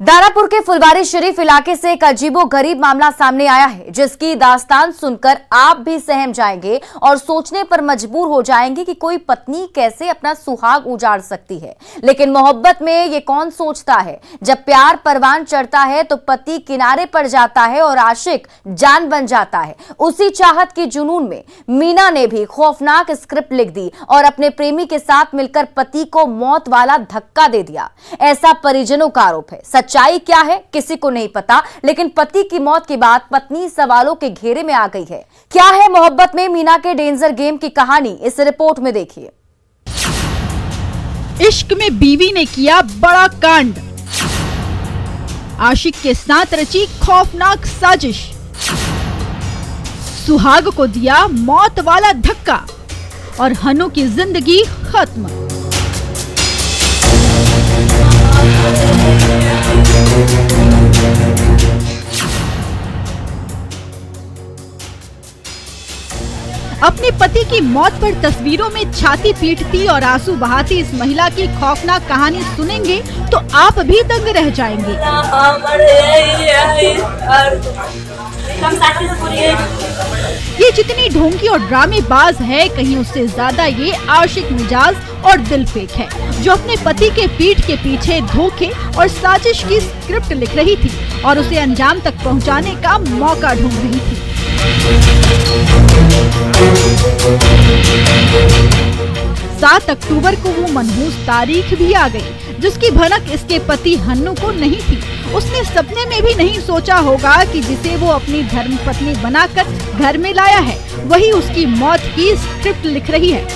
दानापुर के फुलवारी शरीफ इलाके से एक अजीबोगरीब मामला सामने आया है, जिसकी दास्तान सुनकर आप भी सहम जाएंगे और सोचने पर मजबूर हो जाएंगे कि कोई पत्नी कैसे अपना सुहाग उजाड़ सकती है। लेकिन मोहब्बत में ये कौन सोचता है, जब प्यार परवान चढ़ता है तो पति किनारे पड़ जाता है और आशिक जान बन जाता है। उसी चाहत के जुनून में मीना ने भी खौफनाक स्क्रिप्ट लिख दी और अपने प्रेमी के साथ मिलकर पति को मौत वाला धक्का दे दिया। ऐसा परिजनों का आरोप है। सच्चाई क्या है किसी को नहीं पता, लेकिन पति की मौत के बाद पत्नी सवालों के घेरे में आ गई है। क्या है मोहब्बत में मीना के डेंजर गेम की कहानी, इस रिपोर्ट में देखिए। इश्क में बीवी ने किया बड़ा कांड, आशिक के साथ रची खौफनाक साजिश, सुहाग को दिया मौत वाला धक्का और हनु की जिंदगी खत्म। अपने पति की मौत पर तस्वीरों में छाती पीटती और आंसू बहाती इस महिला की खौफनाक कहानी सुनेंगे तो आप भी दंग रह जाएंगे। ये जितनी ढोंगी और ड्रामेबाज है, कहीं उससे ज्यादा ये आशिक मिजाज और दिलफेक है, जो अपने पति के पीठ के पीछे धोखे और साजिश की स्क्रिप्ट लिख रही थी और उसे अंजाम तक पहुंचाने का मौका ढूंढ रही थी। 7 अक्टूबर को वो मनहूस तारीख भी आ गई, जिसकी भनक इसके पति हन्नू को नहीं थी। उसने सपने में भी नहीं सोचा होगा कि जिसे वो अपनी धर्मपत्नी बनाकर घर में लाया है, वही उसकी मौत की स्क्रिप्ट लिख रही है।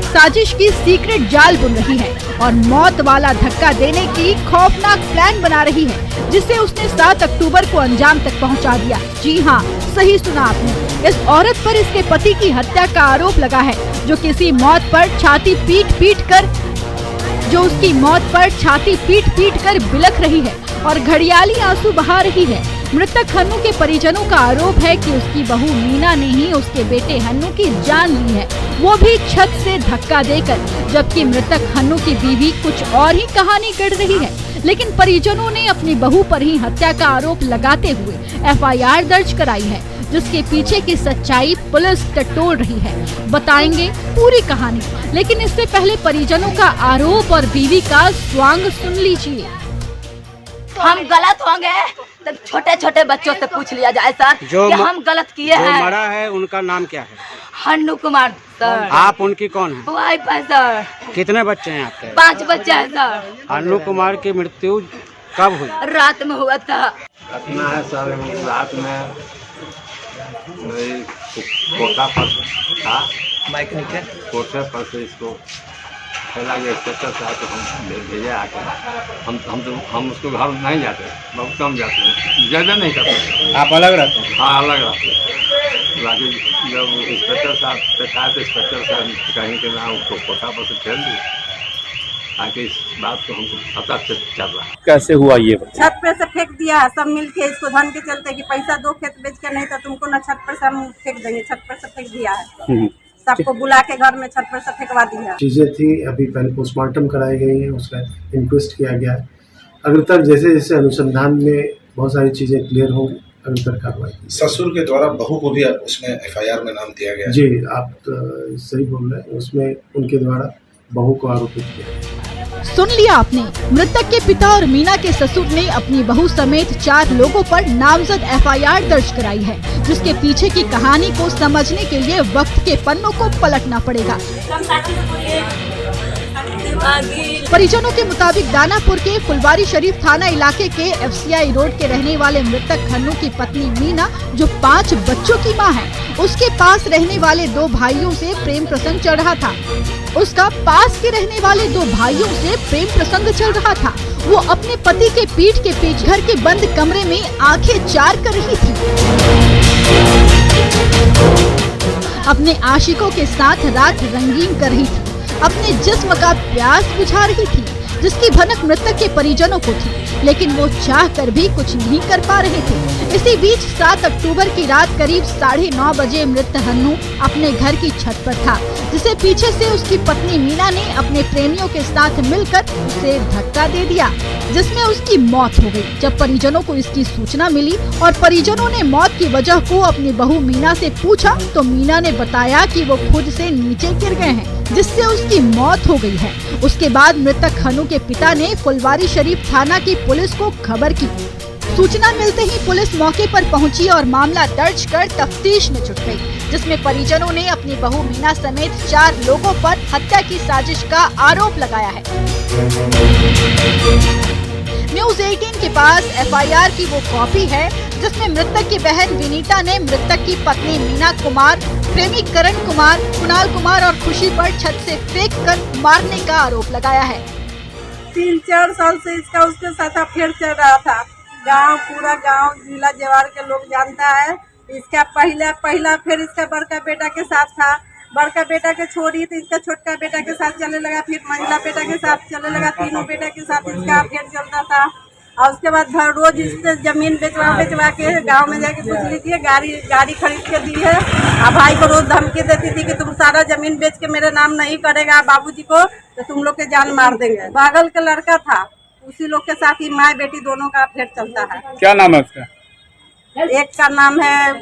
साजिश की सीक्रेट जाल बुन रही है और मौत वाला धक्का देने की खौफनाक प्लान बना रही है, जिसे उसने 7 अक्टूबर को अंजाम तक पहुंचा दिया। जी हाँ, सही सुना आपने। इस औरत पर इसके पति की हत्या का आरोप लगा है, जो उसकी मौत पर छाती पीट पीट कर बिलख रही है और घड़ियाली आंसू बहा रही है। मृतक हन्नू के परिजनों का आरोप है कि उसकी बहू मीना ने ही उसके बेटे हन्नू की जान ली है, वो भी छत से धक्का देकर, जबकि मृतक हन्नू की बीवी कुछ और ही कहानी गढ़ रही है। लेकिन परिजनों ने अपनी बहू पर ही हत्या का आरोप लगाते हुए FIR दर्ज कराई है, जिसके पीछे की सच्चाई पुलिस टटोल रही है। बताएंगे पूरी कहानी, लेकिन इससे पहले परिजनों का आरोप और बीवी का स्वांग सुन लीजिए। हम गलत होंगे तो छोटे छोटे बच्चों से पूछ लिया जाए सर कि हम गलत किए हैं। जो मरा है उनका नाम क्या है? हन्नू कुमार सर। आप उनकी कौन है? वाइफ है सर। कितने बच्चे हैं आपके? 5 बच्चे हैं सर। हन्नू कुमार की मृत्यु कब हुई? रात में हुआ था। घटना है सर, रात में मेरी कोटा पर था, कोटे पर से इसको फैला गया इंस्पेक्टर साहब, तो हम भेजे आकर। हम उसको घर नहीं जाते, बहुत कम जाते हैं, ज़्यादा नहीं करते। आप अलग रहते हैं? हाँ, अलग रहते हैं। बाकी जब इंस्पेक्टर साहब पे कहा तो इंस्पेक्टर साहब कहीं के ना उसको कोटा पर से फेल दी, ताकि इस बात को हमको पता से चल रहा है। कैसे हुआ ये? छत पे से फेंक दिया है सब मिलके इसको, धन के चलते कि पैसा दो खेत बेच के, नहीं तो तुमको ना छत पर से हम फेंक देंगे। छत पर से फेंक दिया है, सबको बुला के घर में छत पर से फेंकवा दिया। चीजें थी, अभी पहले पोस्टमार्टम कराई गई है, उसका इंक्वेस्ट किया गया है। अगर तक जैसे जैसे अनुसंधान में बहुत सारी चीजें क्लियर होंगी, अगर तक कार्रवाई की। ससुर के द्वारा बहू को भी उसमें FIR में नाम दिया गया। जी, आप सही बोल रहे हैं, उसमें उनके द्वारा बहू को आरोपित किया। सुन लिया आपने, मृतक के पिता और मीना के ससुर ने अपनी बहू समेत 4 लोगों पर नामजद FIR दर्ज कराई है, जिसके पीछे की कहानी को समझने के लिए वक्त के पन्नों को पलटना पड़ेगा। परिजनों के मुताबिक दानापुर के फुलवारी शरीफ थाना इलाके के FCI रोड के रहने वाले मृतक हन्नू की पत्नी मीना, जो 5 बच्चों की मां है, उसके पास रहने वाले 2 भाइयों से प्रेम प्रसंग चल रहा था। वो अपने पति के पीठ के पीछे घर के बंद कमरे में आंखें चार कर रही थी, अपने आशिकों के साथ रात रंगीन कर रही थी, अपने जिस्म का प्यास बुझा रही थी। जिसकी भनक मृतक के परिजनों को थी, लेकिन वो चाह कर भी कुछ नहीं कर पा रहे थे। इसी बीच 7 अक्टूबर की रात करीब 9:30 बजे मृत हन्नू अपने घर की छत पर था, जिसे पीछे से उसकी पत्नी मीना ने अपने प्रेमियों के साथ मिलकर उसे धक्का दे दिया, जिसमें उसकी मौत हो गई। जब परिजनों को इसकी सूचना मिली और परिजनों ने मौत की वजह को अपनी बहू मीना से पूछा, तो मीना ने बताया कि वो खुद से नीचे गिर गए हैं, जिससे उसकी मौत हो गई है। उसके बाद मृतक हन्नू के पिता ने फुलवारी शरीफ थाना की पुलिस को खबर की। सूचना मिलते ही पुलिस मौके पर पहुंची और मामला दर्ज कर तफ्तीश में जुट गई, जिसमें परिजनों ने अपनी बहू मीना समेत 4 लोगों पर हत्या की साजिश का आरोप लगाया है। न्यूज़ 18 के पास एफआईआर की वो कॉपी है जिसमें मृतक की बहन विनीता ने मृतक की पत्नी मीना कुमार, प्रेमी करण कुमार, कुणाल कुमार और खुशी पर छत से फेंककर मारने का आरोप लगाया है। 3-4 साल से इसका उसके साथ अफेयर चल रहा था। पूरा गांव जिला जवार के लोग जानता है। इसका पहला फिर इसका बड़का बेटा के साथ था। बड़का बेटा के छोड़ी तो इसका छोटका बेटा के साथ चलने लगा, फिर मंझला बेटा के साथ चलने लगा। तीनों बेटा के साथ इसका अफेयर चलता था। और उसके बाद रोज इससे जमीन बेचवा के गांव में जाके पूछ लीजिए, गाड़ी खरीद के दी है। और भाई को रोज धमकी देती थी कि तुम सारा जमीन बेच के मेरे नाम नहीं करेगा बाबूजी को तो तुम लोग के जान मार देंगे। बागल का लड़का था, उसी लोग के साथ ही माँ बेटी दोनों का अफेयर चलता है। क्या नाम है उसका? एक का नाम है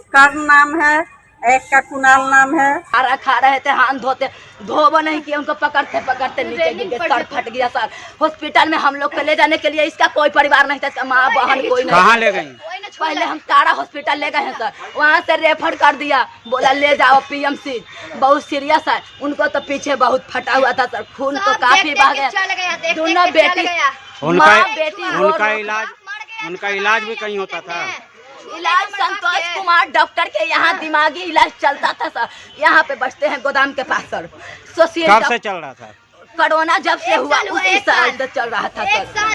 कर्ण नाम है, एक का कुणाल नाम है। खा रहे थे, हाथ धोबो नहीं किया, उनको पकड़ते नीचे गिर गए, सर फट गया सर। हॉस्पिटल में हम लोग को ले जाने के लिए इसका कोई परिवार नहीं था, इसका माँ बहन कोई नहीं। कहाँ ले गई? पहले हम तारा हॉस्पिटल ले गए हैं सर, वहाँ से रेफर कर दिया, बोला ले जाओ पीएमसी, बहुत सीरियस है। उनको तो पीछे बहुत फटा हुआ था सर, खून तो काफी बह गया। दोनों बेटी उनका इलाज भी कहीं होता था। इलाज संतोष कुमार डॉक्टर के यहाँ दिमागी इलाज चलता था सर। यहाँ पे बचते हैं गोदाम के पास सर। कब से चल रहा था? कोरोना जब से हुआ उसी साल से चल रहा था सर।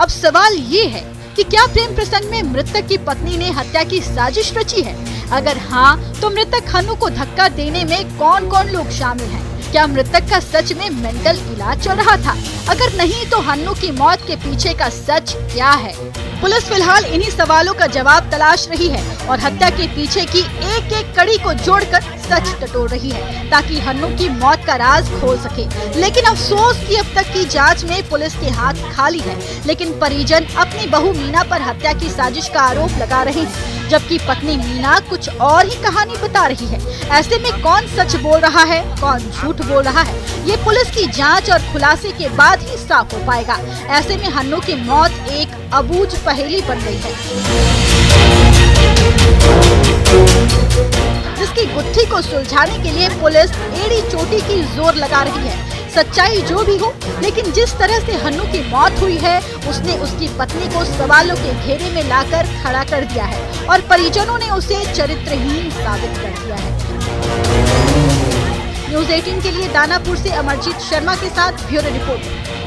अब सवाल ये है कि क्या प्रेम प्रसंग में मृतक की पत्नी ने हत्या की साजिश रची है? अगर हाँ, तो मृतक हन्नू को धक्का देने में कौन कौन लोग शामिल हैं? क्या मृतक का सच में मेंटल इलाज चल रहा था? अगर नहीं, तो हन्नू की मौत के पीछे का सच क्या है? पुलिस फिलहाल इन्हीं सवालों का जवाब तलाश रही है और हत्या के पीछे की एक एक कड़ी को जोड़कर सच टटोल रही है, ताकि हन्नू की मौत का राज खोल सके। लेकिन अफसोस कि अब तक की जांच में पुलिस के हाथ खाली है, लेकिन परिजन अपनी बहू मीना पर हत्या की साजिश का आरोप लगा रहे हैं, जबकि पत्नी मीना कुछ और ही कहानी बता रही है। ऐसे में कौन सच बोल रहा है, कौन झूठ बोल रहा है, ये पुलिस की जांच और खुलासे के बाद ही साफ हो पाएगा। ऐसे में हन्नू की मौत एक अबूझ पहेली बन गई है, जिसकी गुत्थी को सुलझाने के लिए पुलिस एड़ी चोटी की जोर लगा रही है। सच्चाई जो भी हो, लेकिन जिस तरह से हन्नू की मौत हुई है, उसने उसकी पत्नी को सवालों के घेरे में लाकर खड़ा कर दिया है और परिजनों ने उसे चरित्रहीन साबित कर दिया है। न्यूज़ 18 के लिए दानापुर से अमरजीत शर्मा के साथ ब्यूरो रिपोर्ट।